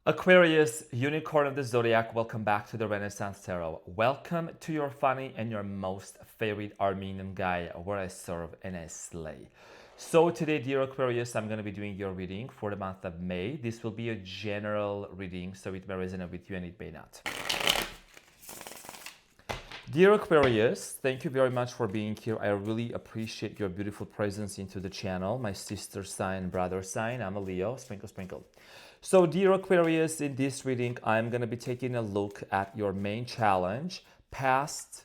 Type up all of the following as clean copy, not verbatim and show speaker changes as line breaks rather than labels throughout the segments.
Aquarius, unicorn of the zodiac, welcome back to the Renaissance Tarot. Welcome to your funny and your most favorite Armenian guy where I serve and I slay. So today, dear Aquarius, I'm going to be doing your reading for the month of May. This will be a general reading, so it may resonate with you and it may not. Dear Aquarius, thank you very much for being here. I really appreciate your beautiful presence into the channel. My sister sign, brother sign, I'm a Leo, sprinkle, sprinkle. So dear Aquarius, in this reading, I'm going to be taking a look at your main challenge, past,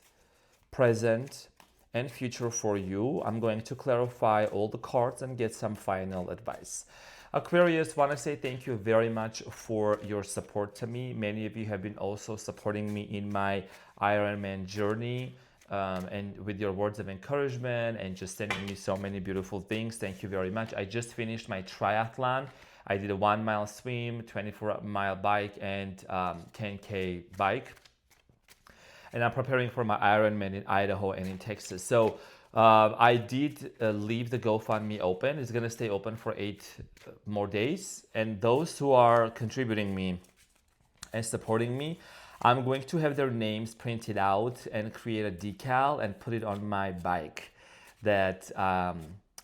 present, and future for you. I'm going to clarify all the cards and get some final advice. Aquarius, want to say thank you very much for your support to me. Many of you have been also supporting me in my Ironman journey and with your words of encouragement and just sending me so many beautiful things. Thank you very much. I just finished my triathlon. I did a 1 mile swim, 24-mile bike, and 10K bike. And I'm preparing for my Ironman in Idaho and in Texas. So I did leave the GoFundMe open. It's going to stay open for 8 more days. And those who are contributing me and supporting me, I'm going to have their names printed out and create a decal and put it on my bike that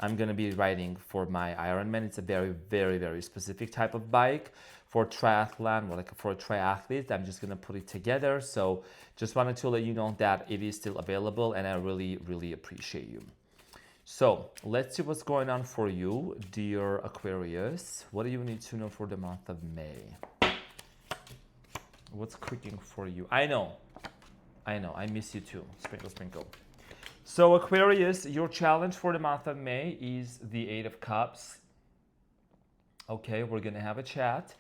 I'm going to be riding for my Ironman. It's a very, very, very specific type of bike for triathlon, or like for a triathlete. I'm just going to put it together. So just wanted to let you know that it is still available and I really, really appreciate you. So let's see what's going on for you, dear Aquarius. What do you need to know for the month of May? What's clicking for you? I know, I miss you too. Sprinkle, sprinkle. So Aquarius, your challenge for the month of May is the 8 of Cups. Okay, we're going to have a chat.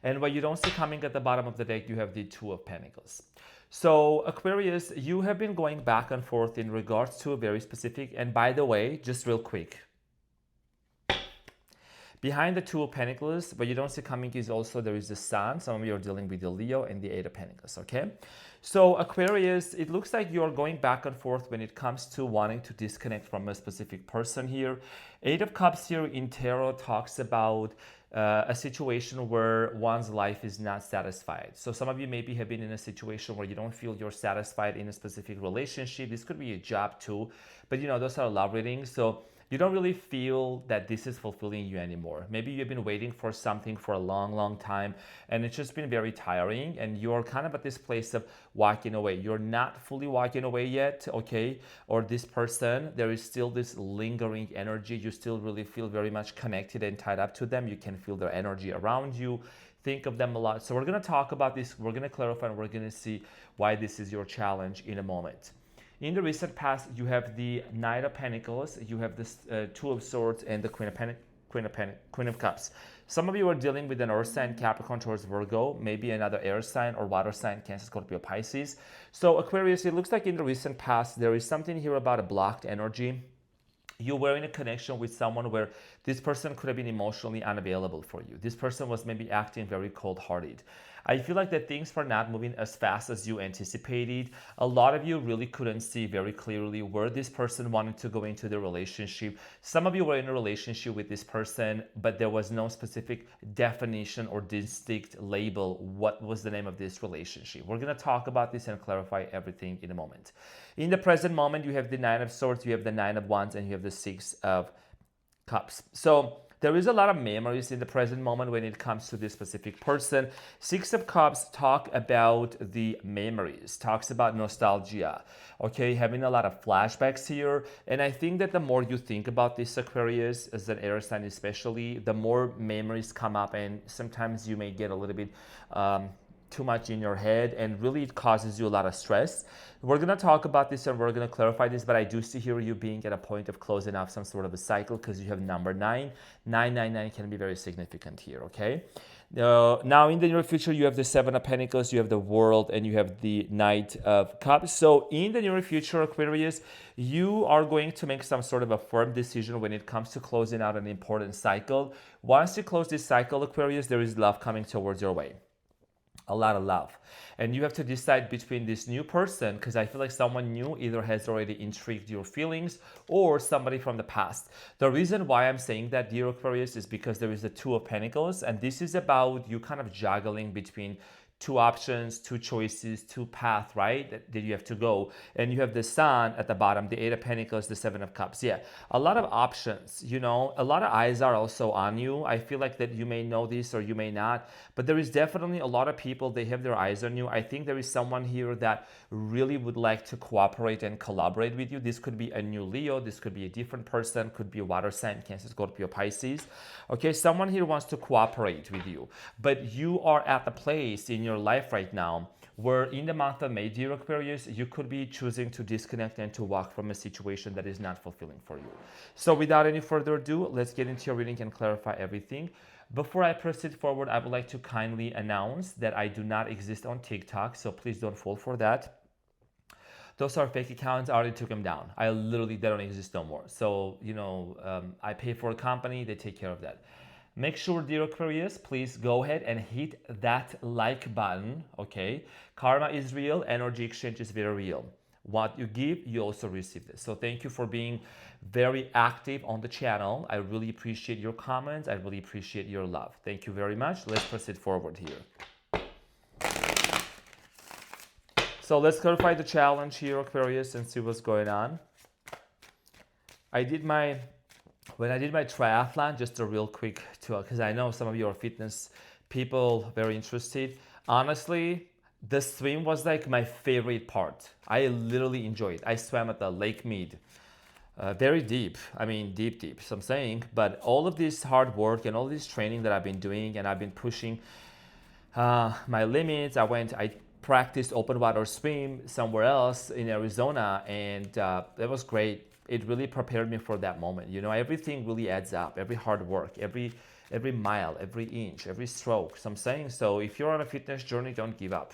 And what you don't see coming at the bottom of the deck, you have the 2 of Pentacles. So Aquarius, you have been going back and forth in regards to a very specific, and by the way, just real quick, behind the 2 of Pentacles, what you don't see coming is also there is the Sun. Some of you are dealing with the Leo and the 8 of Pentacles, okay? So Aquarius, it looks like you're going back and forth when it comes to wanting to disconnect from a specific person here. 8 of Cups here in Tarot talks about a situation where one's life is not satisfied. So some of you maybe have been in a situation where you don't feel you're satisfied in a specific relationship. This could be a job too, but you know, those are love readings. So you don't really feel that this is fulfilling you anymore. Maybe you've been waiting for something for a long, long time and it's just been very tiring and you're kind of at this place of walking away. You're not fully walking away yet, okay? Or this person, there is still this lingering energy. You still really feel very much connected and tied up to them. You can feel their energy around you. Think of them a lot. So we're going to talk about this. We're going to clarify and we're going to see why this is your challenge in a moment. In the recent past, you have the Knight of Pentacles, you have this 2 of Swords, and the Queen of Cups. Some of you are dealing with an Earth sign, Capricorn, Taurus, Virgo, maybe another air sign or water sign, Cancer, Scorpio, Pisces. So Aquarius, it looks like in the recent past, there is something here about a blocked energy. You were in a connection with someone where this person could have been emotionally unavailable for you. This person was maybe acting very cold-hearted. I feel like that things were not moving as fast as you anticipated. A lot of you really couldn't see very clearly where this person wanted to go into the relationship. Some of you were in a relationship with this person, but there was no specific definition or distinct label. What was the name of this relationship? We're going to talk about this and clarify everything in a moment. In the present moment, you have the 9 of Swords, you have the 9 of Wands, and you have the 6 of Cups. So there is a lot of memories in the present moment when it comes to this specific person. 6 of Cups talk about the memories, talks about nostalgia, okay, having a lot of flashbacks here. And I think that the more you think about this, Aquarius, as an air sign especially, the more memories come up and sometimes you may get a little bit too much in your head and really it causes you a lot of stress. We're going to talk about this and we're going to clarify this, but I do see here you being at a point of closing off some sort of a cycle because you have number 9. 999 can be very significant here, okay? Now in the near future, you have the 7 of Pentacles, you have the World, and you have the Knight of Cups. So in the near future, Aquarius, you are going to make some sort of a firm decision when it comes to closing out an important cycle. Once you close this cycle, Aquarius, there is love coming towards your way. a lot of love. And you have to decide between this new person, because I feel like someone new either has already intrigued your feelings or somebody from the past. The reason why I'm saying that, dear Aquarius, is because there is the Two of Pentacles, and this is about you kind of juggling between two options, two choices, two paths, right? That you have to go. And you have the Sun at the bottom, the Eight of Pentacles, the Seven of Cups. Yeah, a lot of options, you know, a lot of eyes are also on you. I feel like that you may know this or you may not, but there is definitely a lot of people, they have their eyes on you. I think there is someone here that really would like to cooperate and collaborate with you. This could be a new Leo, this could be a different person, could be a water sign, Cancer, Scorpio, Pisces. Okay, someone here wants to cooperate with you, but you are at the place in your life right now where in the month of May, dear Aquarius, you could be choosing to disconnect and to walk from a situation that is not fulfilling for you. So without any further ado, let's get into your reading and clarify everything. Before I proceed forward, I would like to kindly announce that I do not exist on TikTok, so please don't fall for that. Those are fake accounts. I already took them down. They don't exist no more. So, I pay for a company, they take care of that. Make sure, dear Aquarius, please go ahead and hit that like button, okay? Karma is real, energy exchange is very real. What you give, you also receive this. So thank you for being very active on the channel. I really appreciate your comments. I really appreciate your love. Thank you very much. Let's proceed forward here. So let's clarify the challenge here, Aquarius, and see what's going on. When I did my triathlon, just a real quick tour, because I know some of you are fitness people, very interested. Honestly, the swim was like my favorite part. I literally enjoyed it. I swam at the Lake Mead. Very deep. I mean, deep. So I'm saying, but all of this hard work and all this training that I've been doing, and I've been pushing my limits. I practiced open water swim somewhere else in Arizona, and that was great. It really prepared me for that moment. You know, everything really adds up. Every hard work, every mile, every inch, every stroke. So I'm saying, so if you're on a fitness journey, don't give up.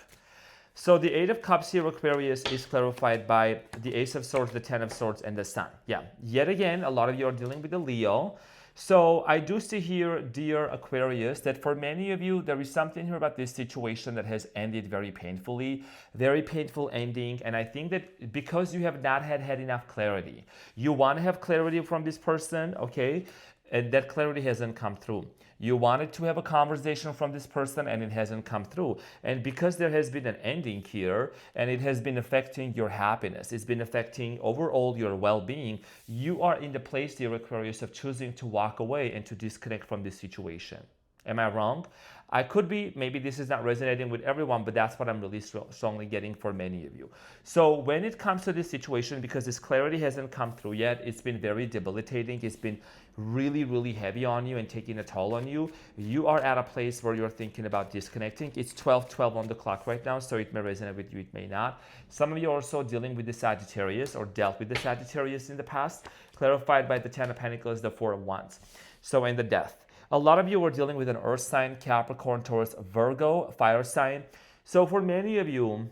So the Eight of Cups here, Aquarius, is clarified by the Ace of Swords, the Ten of Swords, and the Sun. Yeah, yet again, a lot of you are dealing with the Leo. So I do see here, dear Aquarius, that for many of you, there is something here about this situation that has ended very painfully, very painful ending. And I think that because you have not had enough clarity, you want to have clarity from this person, okay? And that clarity hasn't come through. You wanted to have a conversation from this person and it hasn't come through. And because there has been an ending here and it has been affecting your happiness, it's been affecting overall your well-being, you are in the place, dear Aquarius, of choosing to walk away and to disconnect from this situation. Am I wrong? I could be, maybe this is not resonating with everyone, but that's what I'm really strongly getting for many of you. So when it comes to this situation, because this clarity hasn't come through yet, it's been very debilitating. It's been really, really heavy on you and taking a toll on you. You are at a place where you're thinking about disconnecting. It's 12:12 on the clock right now, so it may resonate with you, it may not. Some of you are also dealing with the Sagittarius or dealt with the Sagittarius in the past, clarified by the Ten of Pentacles, the Four of Wands. So in the Death. A lot of you are dealing with an earth sign, Capricorn, Taurus, Virgo, fire sign. So for many of you,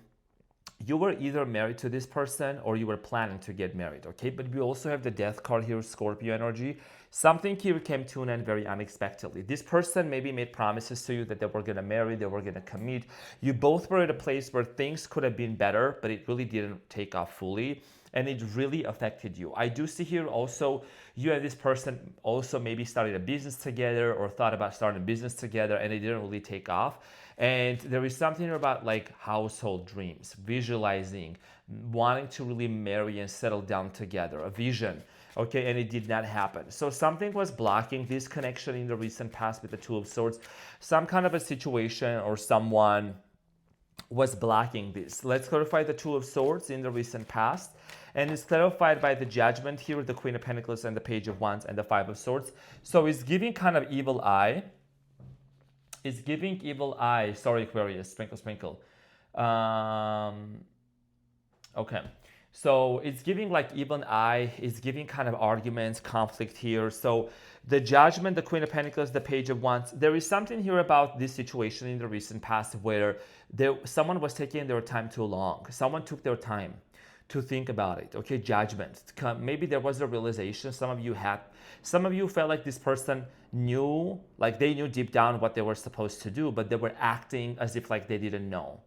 you were either married to this person or you were planning to get married, okay? But we also have the Death card here, Scorpio energy. Something here came to an end very unexpectedly. This person maybe made promises to you that they were going to marry, they were going to commit. You both were at a place where things could have been better, but it really didn't take off fully. And it really affected you. I do see here also, you and this person also maybe started a business together or thought about starting a business together and it didn't really take off. And there is something about like household dreams, visualizing, wanting to really marry and settle down together, a vision, okay, and it did not happen. So something was blocking this connection in the recent past with the Two of Swords. Some kind of a situation or someone was blocking this. Let's clarify the Two of Swords in the recent past. And it's clarified by the Judgment here, the Queen of Pentacles and the Page of Wands and the Five of Swords. So it's giving kind of evil eye. It's giving evil eye. Sorry, Aquarius. Sprinkle. Okay. So it's giving like evil eye. It's giving kind of arguments, conflict here. So the Judgment, the Queen of Pentacles, the Page of Wands. There is something here about this situation in the recent past where someone was taking their time too long. Someone took their time to think about it, okay? Judgment. Maybe there was a realization some of you felt like this person knew, like they knew deep down what they were supposed to do, but they were acting as if like they didn't know.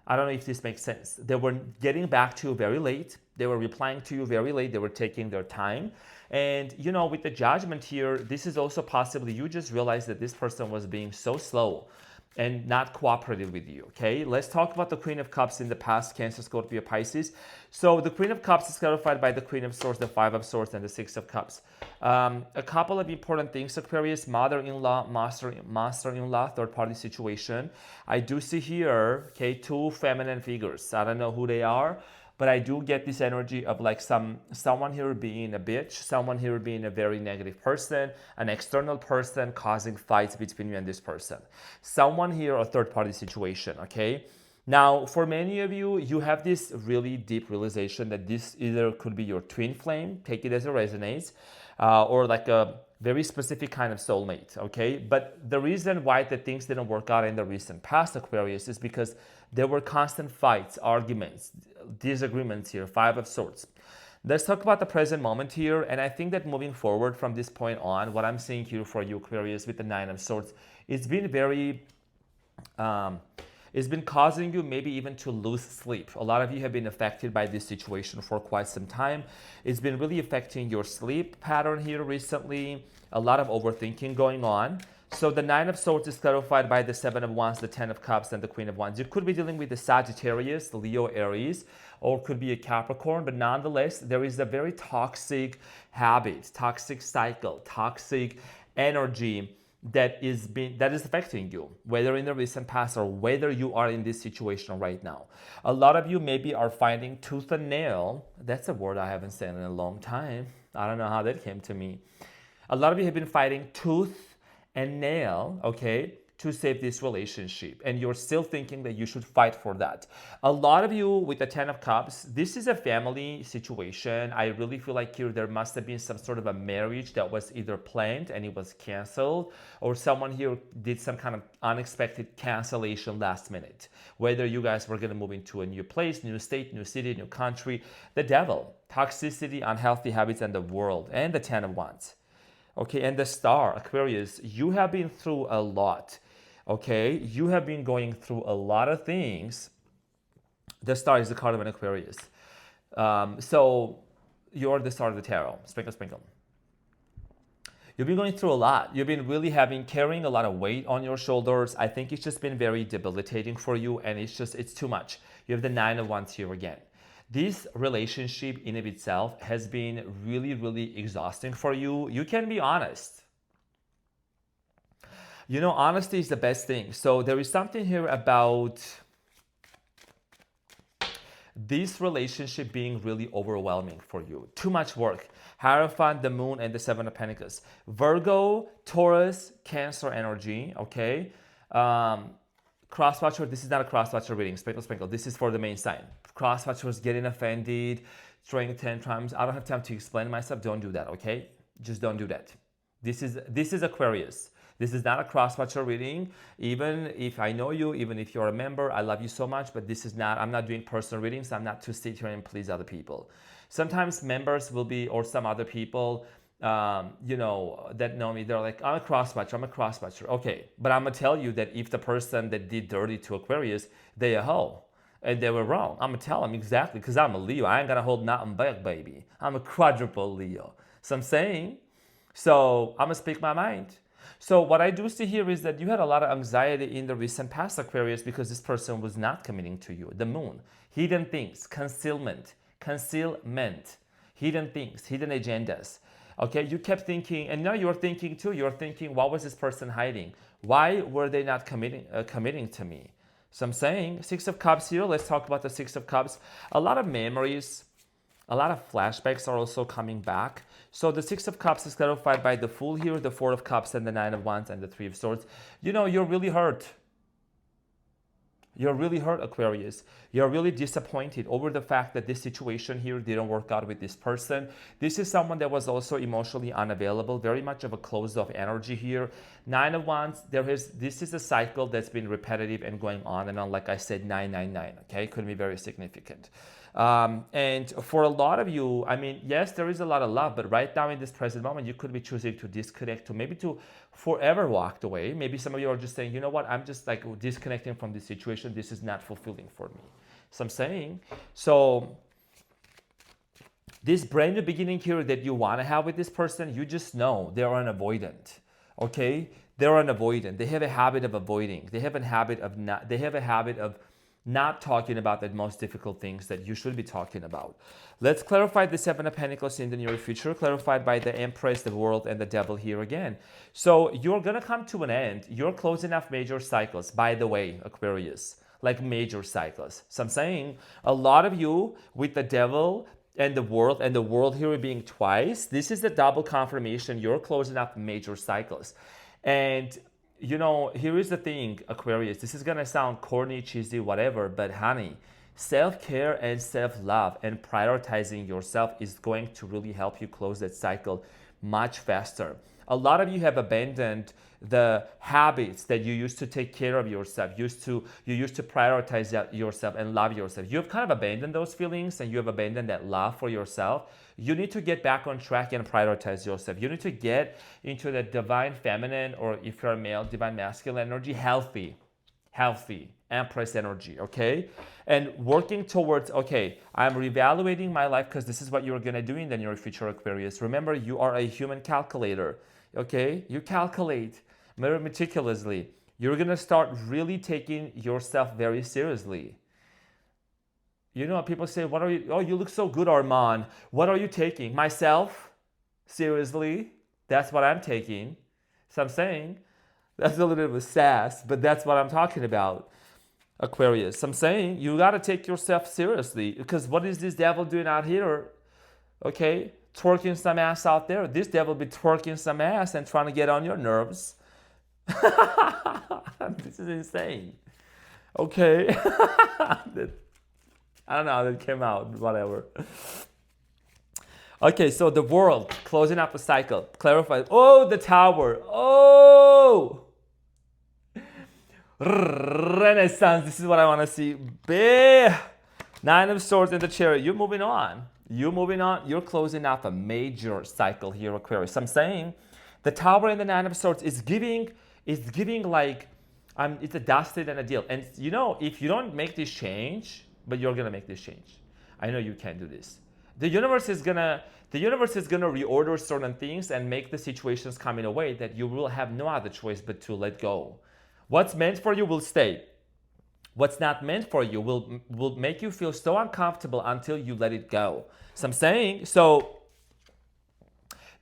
I don't know if this makes sense. They were getting back to you very late. They were replying to you very late. They were taking their time. And you know, with the judgment here, this is also possibly you just realized that this person was being so slow and not cooperative with you, okay? Let's talk about the Queen of Cups in the past, Cancer, Scorpio, Pisces. So the Queen of Cups is clarified by the Queen of Swords, the Five of Swords, and the Six of Cups. A couple of important things, Aquarius: mother-in-law, master-in-law, third-party situation. I do see here, okay, two feminine figures. I don't know who they are, but I do get this energy of like someone here being a bitch, someone here being a very negative person, an external person causing fights between you and this person. Someone here, a third-party situation, okay? Now, for many of you, you have this really deep realization that this either could be your twin flame, take it as it resonates, or like a very specific kind of soulmate, okay? But the reason why the things didn't work out in the recent past, Aquarius, is because there were constant fights, arguments, disagreements here, Five of Swords. Let's talk about the present moment here. And I think that moving forward from this point on, what I'm seeing here for you, Aquarius, with the Nine of Swords, it's been very... it's been causing you maybe even to lose sleep. A lot of you have been affected by this situation for quite some time. It's been really affecting your sleep pattern here recently. A lot of overthinking going on. So the Nine of Swords is clarified by the Seven of Wands, the Ten of Cups, and the Queen of Wands. You could be dealing with the Sagittarius, the Leo, Aries, or could be a Capricorn, but nonetheless, there is a very toxic habit, toxic cycle, toxic energy that is affecting you, whether in the recent past or whether you are in this situation right now. A lot of you maybe are finding tooth and nail. That's a word I haven't said in a long time. I don't know how that came to me. A lot of you have been fighting tooth and nail, okay, to save this relationship, and you're still thinking that you should fight for that. A lot of you with the Ten of Cups, this is a family situation. I really feel like here there must have been some sort of a marriage that was either planned and it was canceled, or someone here did some kind of unexpected cancellation last minute. Whether you guys were going to move into a new place, new state, new city, new country, the devil, toxicity, unhealthy habits, and the world, and the Ten of Wands. Okay, and the Star, Aquarius, you have been through a lot. Okay, you have been going through a lot of things. The Star is the card of an Aquarius. So you're the star of the tarot. Sprinkle, sprinkle. You've been going through a lot. You've been really carrying a lot of weight on your shoulders. I think it's just been very debilitating for you, and it's too much. You have the Nine of Wands here again. This relationship in of itself has been really, really exhausting for you. You can be honest. You know, honesty is the best thing. So there is something here about this relationship being really overwhelming for you. Too much work. Hierophant, the Moon, and the Seven of Pentacles. Virgo, Taurus, Cancer energy, okay? Crosswatcher, this is not a crosswatcher reading. Sprinkle, sprinkle. This is for the main sign. Crosswatchers getting offended, throwing tantrums. I don't have time to explain myself. Don't do that, okay? Just don't do that. This is Aquarius. This is not a crosswatcher reading. Even if I know you, even if you're a member, I love you so much, but this is not, I'm not doing personal readings. I'm not to sit here and please other people. Sometimes members will be, or some other people, you know, that know me, they're like, I'm a crosswatcher. Okay, but I'm gonna tell you that if the person that did dirty to Aquarius, they a hoe, and they were wrong, I'm gonna tell them exactly, because I'm a Leo. I ain't gonna hold nothing back, baby. I'm a quadruple Leo. So I'm saying, so I'm gonna speak my mind. So what I do see here is that you had a lot of anxiety in the recent past, Aquarius, because this person was not committing to you. The Moon, hidden things, concealment, hidden things, hidden agendas. Okay, you kept thinking, and now you're thinking too, what was this person hiding? Why were they not committing to me? So I'm saying, Six of Cups here, let's talk about the Six of Cups. A lot of memories, a lot of flashbacks are also coming back. So the Six of Cups is clarified by the Fool here, the Four of Cups, and the Nine of Wands, and the Three of Swords. You know, you're really hurt. You're really hurt, Aquarius. You're really disappointed over the fact that this situation here didn't work out with this person. This is someone that was also emotionally unavailable, very much of a closed-off energy here. Nine of Wands, this is a cycle that's been repetitive and going on and on. Like I said, 999, okay? Could be very significant. And for a lot of you, I mean, yes, there is a lot of love, but right now in this present moment, you could be choosing to disconnect, to maybe to forever walk away. Maybe some of you are just saying, you know what, I'm just like disconnecting from this situation. This is not fulfilling for me. So I'm saying, so this brand new beginning here that you want to have with this person, you just know they're an avoidant. Okay, they're an avoidant. They have a habit of avoiding. They have a habit of not talking about the most difficult things that you should be talking about. Let's clarify the Seven of Pentacles in the near future, clarified by the Empress, the World, and the Devil here again. So you're gonna come to an end. You're closing off major cycles, by the way, Aquarius, like major cycles. So I'm saying a lot of you with the Devil and the World here being twice, this is the double confirmation. You're closing up major cycles. And you know, here is the thing, Aquarius, this is gonna sound corny, cheesy, whatever, but honey, self-care and self-love and prioritizing yourself is going to really help you close that cycle much faster. A lot of you have abandoned the habits that you used to take care of yourself, you used to prioritize yourself and love yourself. You've kind of abandoned those feelings and you have abandoned that love for yourself. You need to get back on track and prioritize yourself. You need to get into the divine feminine, or if you're a male, divine masculine energy, healthy Empress energy, okay? And working towards, okay, I'm reevaluating my life, because this is what you're gonna do in the near future, Aquarius. Remember, you are a human calculator, okay? You calculate very meticulously. You're gonna start really taking yourself very seriously. You know, people say, what are you, oh, you look so good, Arman. What are you taking? Myself? Seriously? That's what I'm taking. So I'm saying, that's a little bit of a sass, but that's what I'm talking about, Aquarius. I'm saying you got to take yourself seriously, because what is this devil doing out here? Okay, twerking some ass out there. This devil be twerking some ass and trying to get on your nerves. This is insane. Okay. I don't know how that came out, whatever. Okay, so the World, closing up a cycle, clarified. Oh, the Tower. Oh! Renaissance, this is what I want to see. Nine of Swords in the Chariot. You're moving on. You're closing up a major cycle here, Aquarius. I'm saying the Tower and the Nine of Swords is giving like, it's a dusted and a deal. And you know, if you don't make this change, but you're gonna make this change. I know you can do this. The universe is gonna reorder certain things and make the situations come in a way that you will have no other choice but to let go. What's meant for you will stay. What's not meant for you will make you feel so uncomfortable until you let it go. So I'm saying, so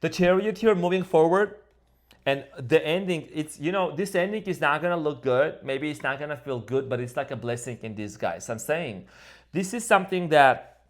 the Chariot here moving forward, and the ending, it's, you know, this ending is not gonna look good. Maybe it's not gonna feel good, but it's like a blessing in disguise. I'm saying this is something that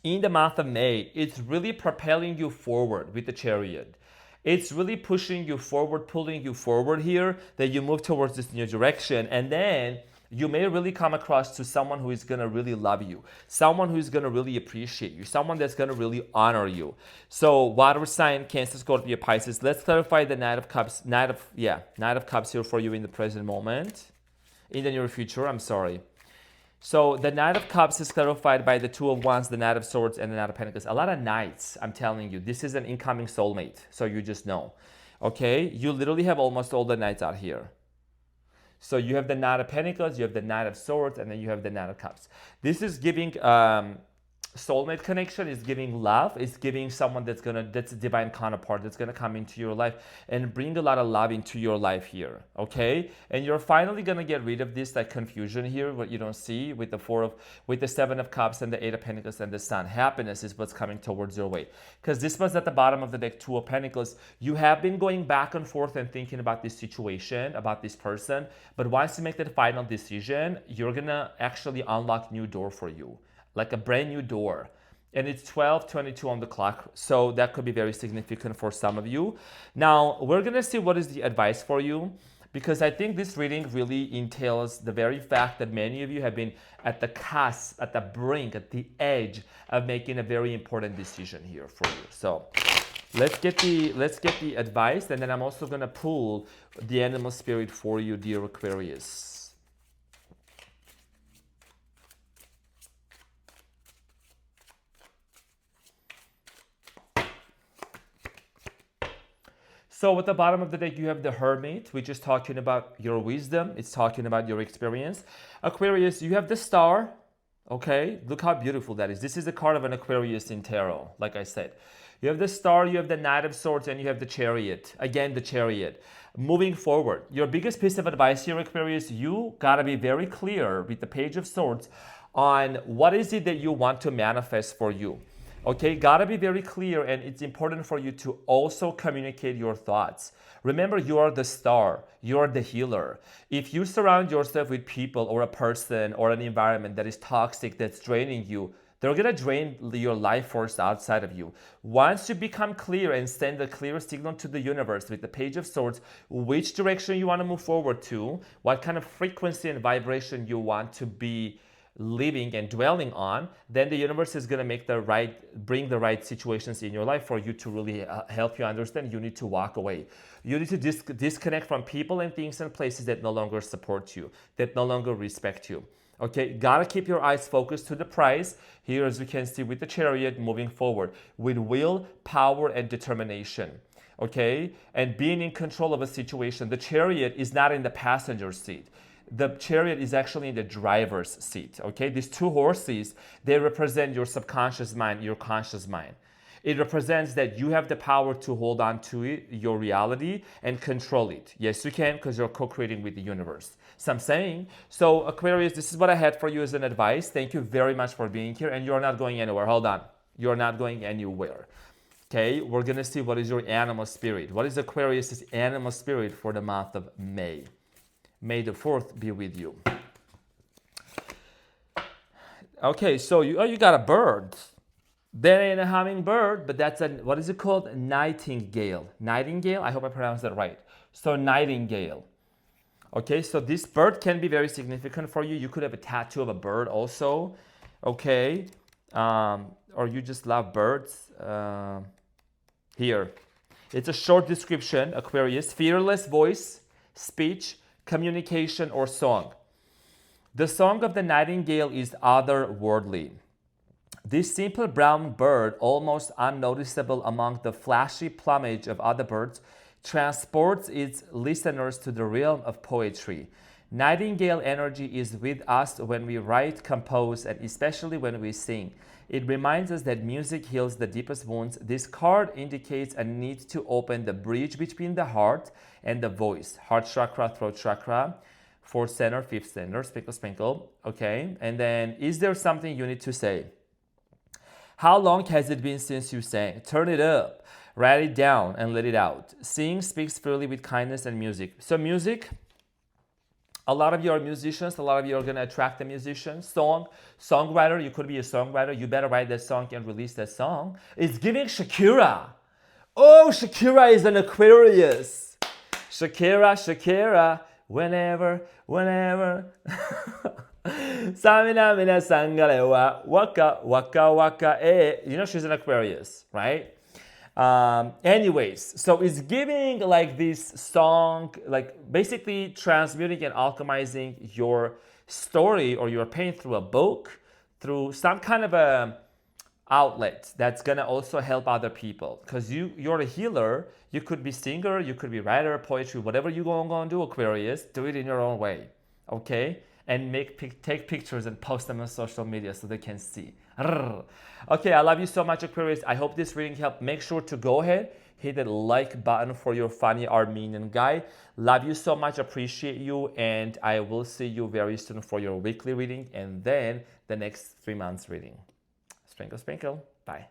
in the month of May, it's really propelling you forward with the Chariot. It's really pushing you forward, pulling you forward here, that you move towards this new direction. And then you may really come across to someone who is going to really love you, someone who is going to really appreciate you, someone that's going to really honor you. So water sign, Cancer, Scorpio, Pisces. Let's clarify the Knight of Cups, Knight of Cups here for you in the present moment, in the near future, I'm sorry. So the Knight of Cups is clarified by the Two of Wands, the Knight of Swords, and the Knight of Pentacles. A lot of knights, I'm telling you. This is an incoming soulmate, so you just know. Okay? You literally have almost all the knights out here. So you have the Knight of Pentacles, you have the Knight of Swords, and then you have the Knight of Cups. This is giving soulmate connection, is giving love, is giving someone that's a divine counterpart that's gonna come into your life and bring a lot of love into your life here, okay? And you're finally gonna get rid of this like confusion here, what you don't see with the Seven of Cups and the Eight of Pentacles and the Sun. Happiness is what's coming towards your way. Because this was at the bottom of the deck, Two of Pentacles. You have been going back and forth and thinking about this situation, about this person, but once you make that final decision, you're gonna actually unlock new door for you, like a brand new door. And it's 12:22 on the clock, so that could be very significant for some of you. Now, we're gonna see what is the advice for you, because I think this reading really entails the very fact that many of you have been at the cusp, at the brink, at the edge of making a very important decision here for you. So let's get the advice, and then I'm also gonna pull the animal spirit for you, dear Aquarius. So at the bottom of the deck, you have the Hermit, which is talking about your wisdom. It's talking about your experience. Aquarius, you have the Star. Okay, look how beautiful that is. This is the card of an Aquarius in tarot, like I said. You have the Star, you have the Knight of Swords, and you have the Chariot. Again, the Chariot. Moving forward, your biggest piece of advice here, Aquarius, you gotta be very clear with the Page of Swords on what is it that you want to manifest for you. Okay, gotta be very clear, and it's important for you to also communicate your thoughts. Remember, you are the star, you're the healer. If you surround yourself with people or a person or an environment that is toxic, that's draining you, they're gonna drain your life force outside of you. Once you become clear and send a clear signal to the universe with the Page of Swords, which direction you wanna move forward to, what kind of frequency and vibration you want to be living and dwelling on, then the universe is going to bring the right situations in your life for you to really help you understand you need to walk away. You need to disconnect from people and things and places that no longer support you, that no longer respect you. Okay, gotta keep your eyes focused to the prize. Here, as you can see with the Chariot, moving forward with will, power, and determination. Okay, and being in control of a situation. The Chariot is not in the passenger seat. The Chariot is actually in the driver's seat, okay? These two horses, they represent your subconscious mind, your conscious mind. It represents that you have the power to hold on to it, your reality, and control it. Yes, you can, because you're co-creating with the universe. So I'm saying, so Aquarius, this is what I had for you as an advice. Thank you very much for being here, and you're not going anywhere. Hold on. You're not going anywhere. Okay, we're going to see what is your animal spirit. What is Aquarius' animal spirit for the month of May? May the 4th be with you. Okay, so you got a bird. That ain't a hummingbird, but that's what is it called? Nightingale. Nightingale? I hope I pronounced that right. So nightingale. Okay, so this bird can be very significant for you. You could have a tattoo of a bird also. Okay, or you just love birds. Here. It's a short description, Aquarius. Fearless voice, speech, communication, or song. The song of the nightingale is otherworldly. This simple brown bird, almost unnoticeable among the flashy plumage of other birds, transports its listeners to the realm of poetry. Nightingale energy is with us when we write, compose, and especially when we sing. It reminds us that music heals the deepest wounds. This card indicates a need to open the bridge between the heart and the voice. Heart chakra, throat chakra, 4th center, 5th center, sprinkle, sprinkle. Okay, and then is there something you need to say? How long has it been since you sang? Turn it up, write it down, and let it out. Sing speaks freely with kindness and music. So music, a lot of you are musicians. A lot of you are going to attract the musicians. Songwriter, you could be a songwriter. You better write that song and release that song. It's giving Shakira. Oh, Shakira is an Aquarius. Shakira, whenever. Samina mina sangalewa, waka, eh. You know she's an Aquarius, right? Anyways, so it's giving like this song, like basically transmuting and alchemizing your story or your pain through a book, through some kind of a outlet that's gonna also help other people. Because you're a healer, you could be singer, you could be writer, poetry, whatever you're gonna do, Aquarius, do it in your own way, okay? And take pictures and post them on social media so they can see. Okay, I love you so much, Aquarius. I hope this reading helped. Make sure to go ahead, hit that like button for your funny Armenian guy. Love you so much, appreciate you, and I will see you very soon for your weekly reading and then the next 3 months reading. Sprinkle, sprinkle. Bye.